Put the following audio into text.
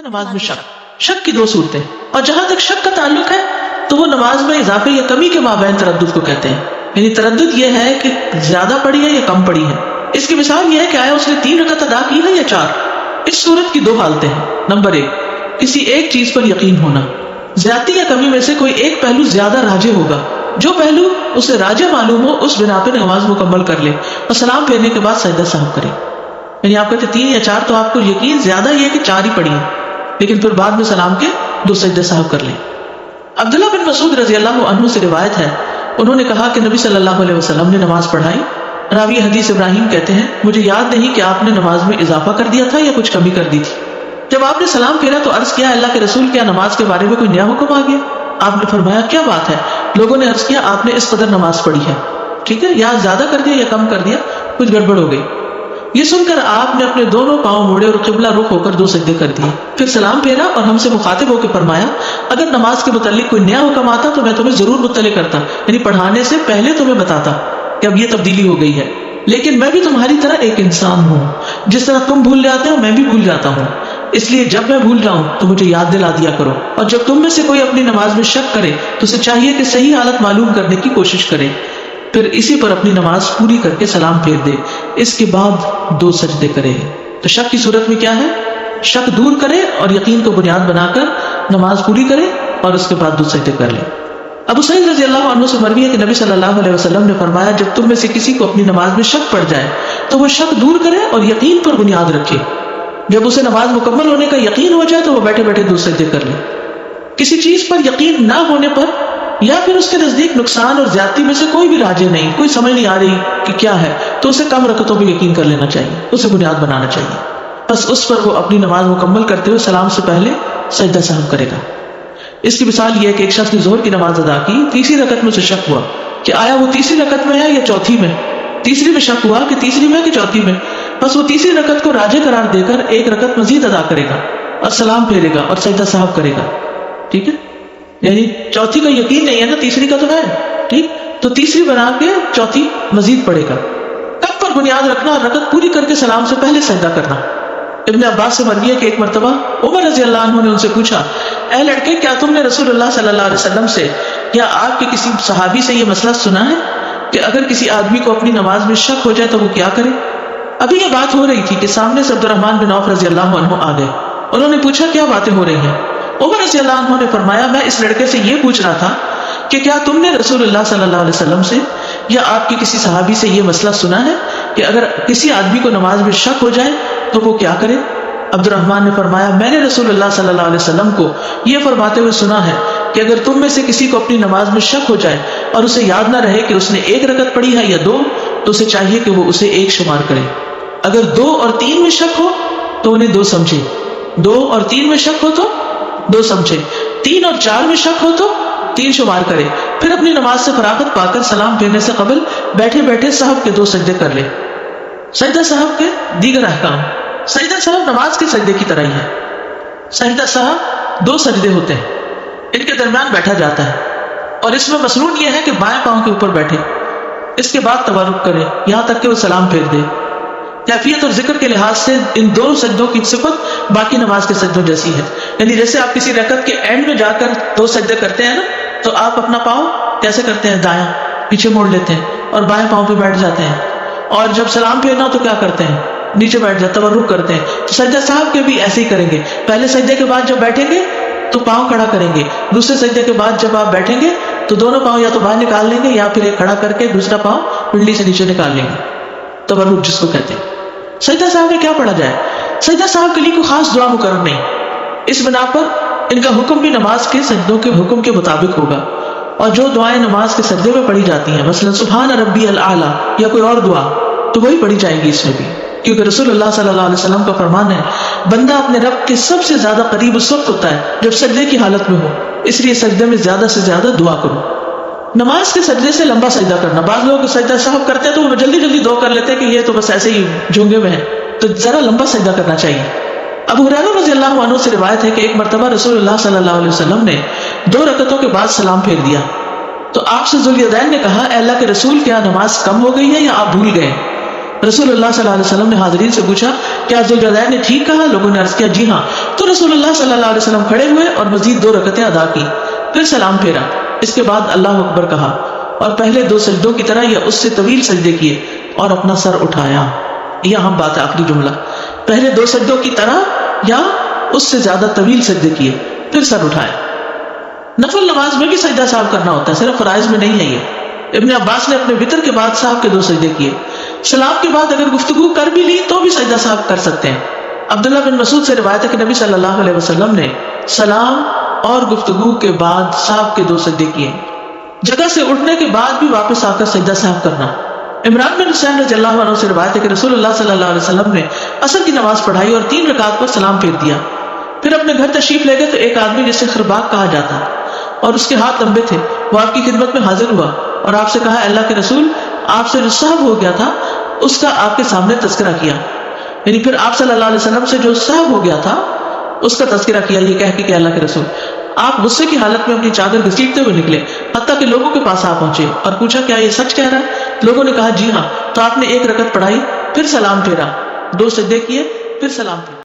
نماز میں شک کی دو صورتیں، اور جہاں تک شک کا تعلق ہے تو وہ نماز میں اضافے یا کمی کے مابین تردد کو کہتے ہیں. یعنی تردد یہ ہے کہ زیادہ پڑھی ہے یا کم پڑھی ہے. اس کی مثال یہ ہے کہ آیا اس نے 3 رکعت ادا کی ہے یا 4. اس صورت کی 2 حالتیں ہیں. نمبر 1، کسی ایک چیز پر یقین ہونا. زیادتی یا کمی میں سے کوئی ایک پہلو زیادہ راجح ہوگا، جو پہلو اسے راجح معلوم ہو اس بنا پہ نماز مکمل کر لے اور سلام پھیرنے کے بعد سجدہ سہو کرے. یعنی آپ کہتے 3 یا 4 تو آپ کو یقین زیادہ یہ ہے کہ 4 ہی پڑھی ہیں، لیکن پھر بعد میں سلام کے 2 سجدے سہو کر لیں. عبداللہ بن مسعود رضی اللہ عنہ سے روایت ہے، انہوں نے کہا کہ نبی صلی اللہ علیہ وسلم نے نماز پڑھائی. راوی حدیث ابراہیم کہتے ہیں مجھے یاد نہیں کہ آپ نے نماز میں اضافہ کر دیا تھا یا کچھ کمی کر دی تھی. جب آپ نے سلام پھیرا تو عرض کیا اللہ کے رسول، کیا نماز کے بارے میں کوئی نیا حکم آ گیا؟ آپ نے فرمایا کیا بات ہے؟ لوگوں نے عرض کیا آپ نے اس قدر نماز پڑھی ہے. ٹھیک ہے، یا زیادہ کر دیا یا کم کر دیا، کچھ گڑبڑ ہو گئی. یہ سن کر آپ نے اپنے دونوں پاؤں موڑے اور قبلہ رخ ہو کر 2 سجدے کر دیے. پھر سلام پھیرا اور ہم سے مخاطب ہو کے فرمایا اگر نماز کے متعلق کوئی نیا حکم آتا تو میں تمہیں ضرور مطلع کرتا، یعنی پڑھانے سے پہلے تمہیں بتاتا کہ اب یہ تبدیلی ہو گئی ہے. لیکن میں بھی تمہاری طرح ایک انسان ہوں، جس طرح تم بھول جاتے ہو میں بھی بھول جاتا ہوں، اس لیے جب میں بھول جاؤں تو مجھے یاد دلا دیا کرو. اور جب تم میں سے کوئی اپنی نماز میں شک کرے تو اسے چاہیے کہ صحیح حالت معلوم کرنے کی کوشش کرے، پھر اسی پر اپنی نماز پوری کر کے سلام پھیر دے، اس کے بعد 2 سجدے کرے. تو شک کی صورت میں کیا ہے؟ شک دور کرے اور یقین کو بنیاد بنا کر نماز پوری کرے اور اس کے بعد 2 سجدے کر لے. ابو سعید رضی اللہ عنہ سے مروی ہے کہ نبی صلی اللہ علیہ وسلم نے فرمایا جب تم میں سے کسی کو اپنی نماز میں شک پڑ جائے تو وہ شک دور کرے اور یقین پر بنیاد رکھے. جب اسے نماز مکمل ہونے کا یقین ہو جائے تو وہ بیٹھے بیٹھے 2 سجدے کر لے. کسی چیز پر یقین نہ ہونے پر یا پھر اس کے نزدیک نقصان اور زیادتی میں سے کوئی بھی راجح نہیں، کوئی سمجھ نہیں آ رہی کہ کیا ہے، تو اسے کم رکعتوں پہ یقین کر لینا چاہیے، اسے بنیاد بنانا چاہیے. بس اس پر وہ اپنی نماز مکمل کرتے ہوئے سلام سے پہلے سجدہ سہو کرے گا. اس کی مثال یہ ہے کہ ایک شخص نے ظہر کی نماز ادا کی، تیسری رکعت میں اسے شک ہوا کہ آیا وہ تیسری رکعت میں ہے یا چوتھی میں. تیسری میں شک ہوا کہ تیسری میں کہ چوتھی میں. بس وہ تیسری رکعت کو راجح قرار دے کر 1 رکعت مزید ادا کرے گا اور سلام پھیرے گا اور سجدہ سہو کرے گا. ٹھیک ہے، یعنی چوتھی کا یقین نہیں ہے نا، تیسری کا تو ہے. ٹھیک، تو تیسری بنا کے چوتھی مزید پڑھے گا. کب پر بنیاد رکھنا اور رکعت پوری کر کے سلام سے پہلے سجدہ کرنا. ابن عباس سے مروی ہے کہ ایک مرتبہ عمر رضی اللہ عنہ نے ان سے پوچھا اے لڑکے کیا تم نے رسول اللہ صلی اللہ علیہ وسلم سے یا آپ کے کسی صحابی سے یہ مسئلہ سنا ہے کہ اگر کسی آدمی کو اپنی نماز میں شک ہو جائے تو وہ کیا کرے؟ ابھی یہ بات ہو رہی تھی کہ سامنے سے عبد الرحمن بن عوف رضی اللہ عنہ آ گئے. انہوں نے پوچھا کیا باتیں ہو رہی ہیں؟ عمر رضی اللہ عنہ نے فرمایا میں اس لڑکے سے یہ پوچھ رہا تھا کہ کیا تم نے رسول اللہ صلی اللہ علیہ وسلم سے یا آپ کے کسی صحابی سے یہ مسئلہ سنا ہے کہ اگر کسی آدمی کو نماز میں شک ہو جائے تو وہ کیا کرے؟ عبد الرحمن نے فرمایا میں نے رسول اللہ صلی اللہ علیہ وسلم کو یہ فرماتے ہوئے سنا ہے کہ اگر تم میں سے کسی کو اپنی نماز میں شک ہو جائے اور اسے یاد نہ رہے کہ اس نے 1 رکعت پڑھی ہے یا 2 تو اسے چاہیے کہ وہ اسے 1 شمار کرے. اگر 2 اور 3 میں شک ہو تو انہیں 2 سمجھے، 2 اور 3 میں شک ہو تو 2 سمجھے، 3 اور 4 میں شک ہو تو 3 شمار کرے. پھر اپنی نماز سے فراغت پا کر سلام پھیرنے سے قبل بیٹھے بیٹھے سہو کے 2 سجدے کر لے. سجدہ سہو کے دیگر احکام. سجدہ سہو نماز کے سجدے کی طرح ہی ہے. سجدہ سہو 2 سجدے ہوتے ہیں، ان کے درمیان بیٹھا جاتا ہے اور اس میں مصنون یہ ہے کہ بائیں پاؤں کے اوپر بیٹھے، اس کے بعد تورک کرے یہاں تک کہ وہ سلام پھیر دے. کیفیت اور ذکر کے لحاظ سے ان 2 سجدوں کی صفت باقی نماز کے سجدوں جیسی ہے. یعنی جیسے آپ کسی رکعت کے اینڈ میں جا کر 2 سجدے کرتے ہیں نا، تو آپ اپنا پاؤں کیسے کرتے ہیں؟ دایاں پیچھے موڑ لیتے ہیں اور بائیں پاؤں پہ بیٹھ جاتے ہیں، اور جب سلام پھیرنا تو کیا کرتے ہیں؟ نیچے بیٹھ جاتے، تورک کرتے ہیں. تو سجدہ صاحب کے بھی ایسے ہی کریں گے. پہلے سجدے کے بعد جب بیٹھیں گے تو پاؤں کھڑا کریں گے، دوسرے سجدے کے بعد جب آپ بیٹھیں گے تو دونوں پاؤں یا تو باہر نکال لیں گے یا پھر ایک کھڑا کر کے دوسرا پاؤں پنڈلی سے نیچے نکال لیں گے. تورک جس کو کہتے ہیں. سجدہ صاحب میں کیا پڑھا جائے؟ سجدہ صاحب کے لیے کوئی خاص دعا مقرر نہیں، اس بنا پر ان کا حکم بھی نماز کے سجدوں کے حکم کے مطابق ہوگا. اور جو دعائیں نماز کے سجدے میں پڑھی جاتی ہیں، مثلا سبحان ربی الاعلیٰ یا کوئی اور دعا، تو وہی پڑھی جائے گی اس میں بھی، کیونکہ رسول اللہ صلی اللہ علیہ وسلم کا فرمان ہے بندہ اپنے رب کے سب سے زیادہ قریب اس وقت ہوتا ہے جب سجدے کی حالت میں ہو، اس لیے سجدے میں زیادہ سے زیادہ دعا کرو. نماز کے سجدے سے لمبا سجدہ کرنا. بعض لوگ سجدہ صاحب کرتے ہیں تو وہ جلدی جلدی 2 کر لیتے ہیں کہ یہ تو بس ایسے ہی جھونگے میں ہے، تو ذرا لمبا سجدہ کرنا چاہیے. ابو ہریرہ رضی اللہ عنہ سے روایت ہے کہ ایک مرتبہ رسول اللہ صلی اللہ علیہ وسلم نے 2 رکعتوں کے بعد سلام پھیر دیا تو آپ سے ذوالیدین نے کہا اے اللہ کے رسول کیا نماز کم ہو گئی ہے یا آپ بھول گئے؟ رسول اللہ صلی اللہ علیہ وسلم نے حاضرین سے پوچھا کیا ذوالجدین نے ٹھیک کہا؟ لوگوں نے عرض کیا جی ہاں. تو رسول اللہ صلی اللہ علیہ وسلم کھڑے ہوئے اور مزید 2 رکعتیں ادا کی، پھر سلام پھیرا. اس کے بعد اللہ اکبر کہا اور پہلے 2 سجدوں کی طرح یا اس سے طویل سجدے کیے اور اپنا سر اٹھایا. یہ اہم بات ہے، آخری جملہ، پہلے 2 سجدوں کی طرح یا اس سے زیادہ طویل سجدے کیے پھر سر اٹھایا. نفل نماز میں بھی سجدہ صاحب کرنا ہوتا ہے، صرف فرائض میں نہیں ہے. یہ ابن عباس نے اپنے وتر کے بعد صاحب کے 2 سجدے کیے. سلام کے بعد اگر گفتگو کر بھی لی تو بھی سجدہ صاحب کر سکتے ہیں. عبداللہ بن مسعود سے روایت ہے کہ نبی صلی اللہ علیہ وسلم نے سلام اور گفتگو کے بعد صاحب کے 2 سجدے کیے. جگہ سے اٹھنے کے بعد بھی واپس آ کر سجدہ صاحب کرنا. عمران بن حسین رضی اللہ عنہ سے روایت ہے کہ رسول اللہ صلی اللہ علیہ وسلم نے عصر کی نماز پڑھائی اور 3 رکعات پر سلام پھیر دیا. پھر اپنے گھر تشریف لے گئے تو ایک آدمی جسے خرباق کہا جاتا اور اس کے ہاتھ لمبے تھے، وہ آپ کی خدمت میں حاضر ہوا اور آپ سے کہا اللہ کے رسول، آپ سے جو صاحب ہو گیا تھا اس کا آپ کے سامنے تذکرہ کیا. یعنی پھر آپ صلی اللہ علیہ وسلم سے جو صاحب ہو گیا تھا اس کا تذکرہ کیا، یہ کہہ کے کہ اللہ کے رسول. آپ غصے کی حالت میں اپنی چادر گھسیٹتے ہوئے نکلے، حتیٰ کہ لوگوں کے پاس آ پہنچے اور پوچھا کیا یہ سچ کہہ رہا ہے؟ لوگوں نے کہا جی ہاں. تو آپ نے 1 رکعت پڑھائی، پھر سلام پھیرا، 2 سجدے کیے، پھر سلام پھیرا.